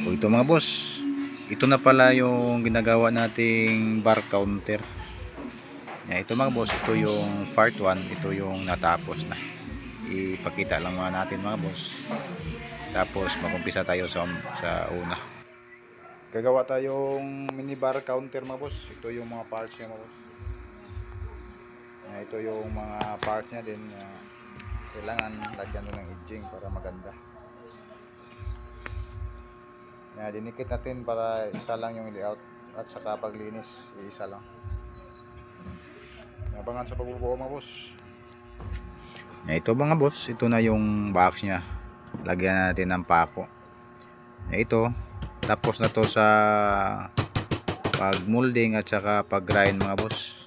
O ito mga boss, ito na pala yung ginagawa nating bar counter. Ito mga boss, ito yung part 1, ito yung natapos na. Ipakita lang muna natin mga boss. Tapos mag-umpisa tayo sa una. Gagawa tayong mini bar counter mga boss. Ito yung mga parts niya mga boss. Ito yung mga parts niya din. Kailangan lagyan mo ng edging para maganda. Dinikit natin para isa lang yung layout at saka paglinis isa lang. Abangan sa pagbubuo mga boss. Ito mga boss, ito na yung box nya. Lagyan natin ng pako. Ito, tapos na to sa pag molding at saka pag grind mga boss.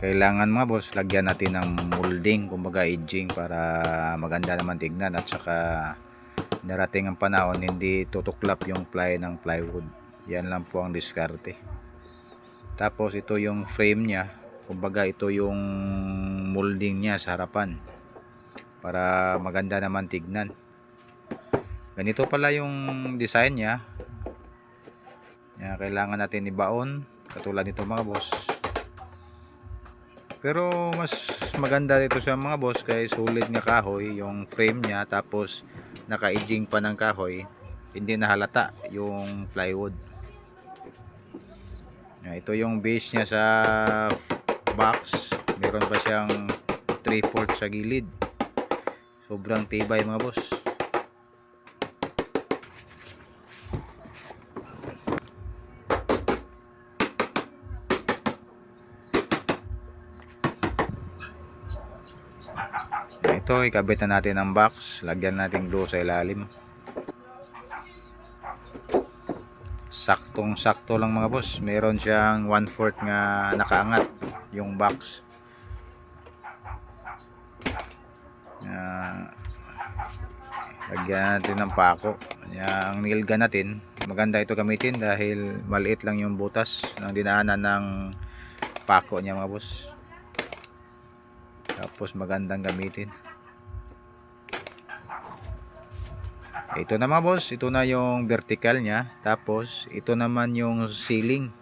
Kailangan mga boss, lagyan natin ng molding, kumbaga edging para maganda naman tignan at saka narating ang panahon hindi tutuklap yung ply ng plywood. Yan lang po ang diskarte. Tapos ito yung frame nya, kumbaga ito yung molding nya sa harapan para maganda naman tignan. Ganito pala yung design nya. Kailangan natin ibaon katulad nito mga boss. Pero mas maganda dito sa mga boss kay sulit nga kahoy yung frame nya, tapos naka-edging pa ng kahoy, hindi nahalata yung plywood. Ito yung base nya sa box, meron pa siyang 3/4 sa gilid. Sobrang tibay mga boss. Ito, ikabit na natin ang box, lagyan natin glue sa ilalim. Saktong sakto lang mga boss, meron siyang 1/4 nga nakaangat yung box. Lagyan natin ng pako. Ang nail gun natin, maganda ito gamitin dahil maliit lang yung butas ng dinaanan ng pako niya mga boss. Tapos magandang gamitin. Ito na mga boss, ito na yung vertical nya. Tapos ito naman yung ceiling.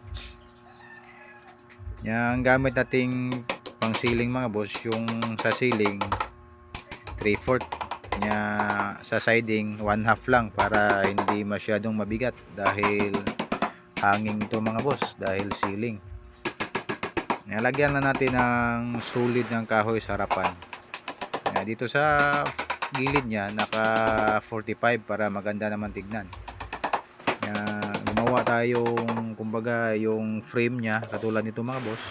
Ang gamit nating pang ceiling mga boss, yung sa ceiling 3/4 nya, sa siding 1/2 lang para hindi masyadong mabigat dahil hanging ito mga boss, dahil ceiling. Lagyan na natin ng solid ng kahoy sa harapan. Dito sa gilid niya naka 45 para maganda naman tignan. Gumawa tayong kumbaga yung frame nya katulad nito mga boss,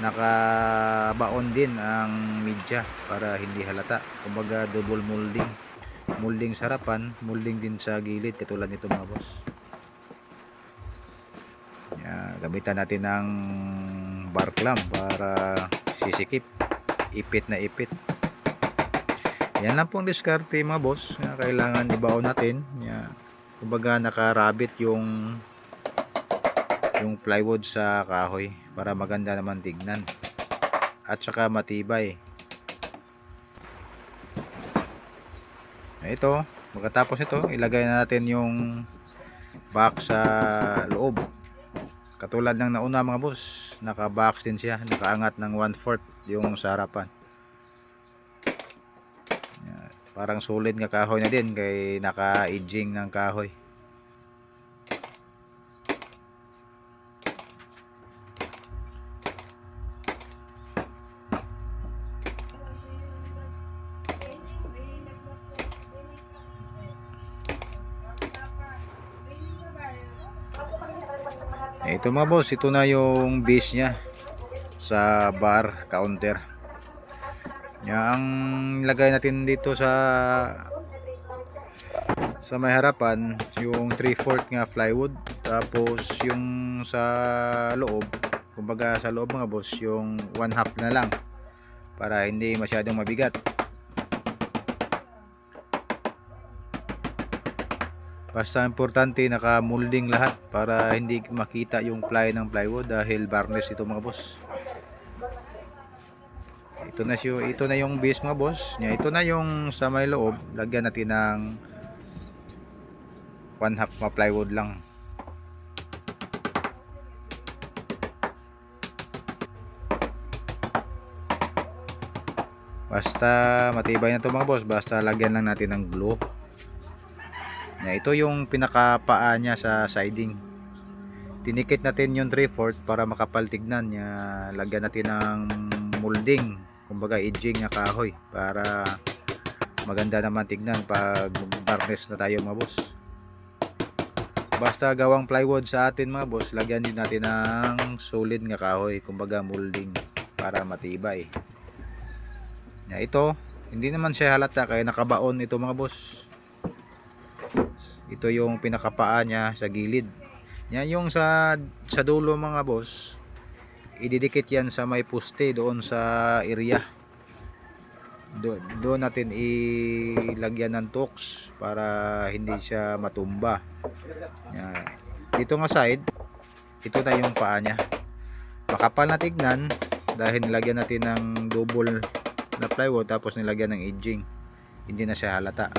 nakabaon din ang media para hindi halata, kumbaga double molding sa harapan, molding din sa gilid katulad nito mga boss. Gamitan natin ng bar clamp para sisikip, ipit na ipit. Yan lang po ang diskarte mga boss. Kailangan ibaon natin. Kumbaga nakarabit yung plywood sa kahoy para maganda naman tignan at saka matibay. Ito, pagkatapos ito, ilagay na natin yung box sa loob. Katulad ng nauna mga boss, naka-box din siya, nakaangat ng 1/4 yung sa harapan. Parang solid nga kahoy na din kay naka-edging ng kahoy. Ito mga boss, ito na yung base nya sa bar counter. Ang lagay natin dito sa may harapan yung 3/4 nga plywood, tapos yung sa loob, kumbaga sa loob mga boss, yung 1/2 na lang para hindi masyadong mabigat. Basta importante naka-molding lahat para hindi makita yung ply ng plywood dahil varnish ito mga boss. Ito na yung base mga boss. Ito na yung sa may loob. Lagyan natin ng 1/2 na plywood lang. Basta matibay na to mga boss, basta lagyan lang natin ng glue. Ito yung pinakapaa niya sa siding. Tinikit natin yung 3/4 para makapal tignan. Lagyan natin ng molding, kumbaga edging na kahoy para maganda naman tignan pag varnish na tayo mga boss. Basta gawang plywood sa atin mga boss, lagyan din natin ng solid nga kahoy, kumbaga molding para matibay. Ito, hindi naman siya halata kaya nakabaon ito mga boss. Ito yung pinakapaa niya sa gilid. Yung sa dulo mga boss, ididikit yan sa may poste doon sa area. Doon natin ilagyan ng tools para hindi siya matumba. Dito nga side, ito na yung paa niya. Makapal na tignan dahil nilagyan natin ng double na plywood tapos nilagyan ng edging. Hindi na siya halata.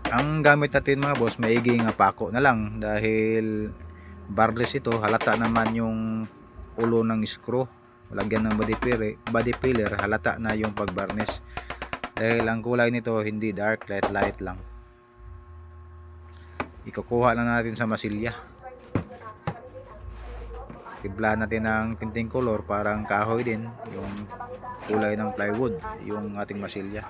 Ang gamit natin mga boss, maiging pako na lang dahil barless ito, halata naman yung ulo ng screw. Lagyan ng body filler, halata na yung pag-varnish. Dahil ang kulay nito hindi dark, light lang. Ikukuha lang natin sa masilya. Tibla natin ng tinting color, parang kahoy din yung kulay ng plywood, yung ating masilya.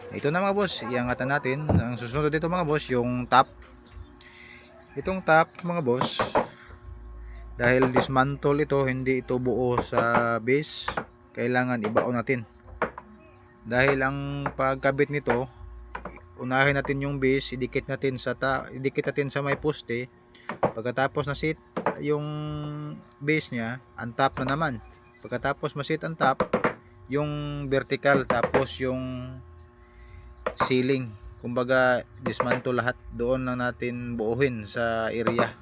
Ito na mga boss, iangatan natin. Ang susunod dito mga boss, yung top. Itong top mga boss, dahil dismantle ito, hindi ito buo sa base, kailangan ibaon natin. Dahil ang pagkabit nito, unahin natin yung base, idikit natin sa may poste. Pagkatapos na sit yung base niya, ang top na naman. Pagkatapos masit ang top, yung vertical, tapos yung ceiling, kumbaga dismantle lahat, doon lang natin buuhin sa area.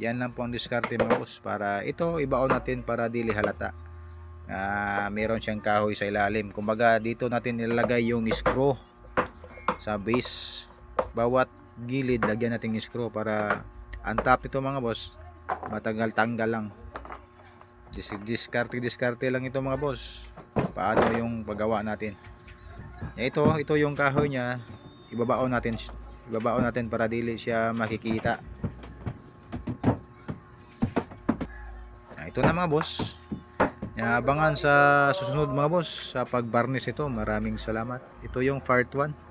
Yan lang po ang diskarte mga boss, para ito ibaon natin para dili halata. Meron siyang kahoy sa ilalim, kumbaga dito natin ilalagay yung screw sa base. Bawat gilid lagyan natin yung screw para ang top nito mga boss matagal tanggal lang. Diskarte lang ito mga boss, paano yung paggawa natin. Ito yung kahoy niya, ibabaon natin para dili siya makikita. Ito na mga boss. Abangan sa susunod mga boss sa pag-varnish ito. Maraming salamat. Ito yung part 1.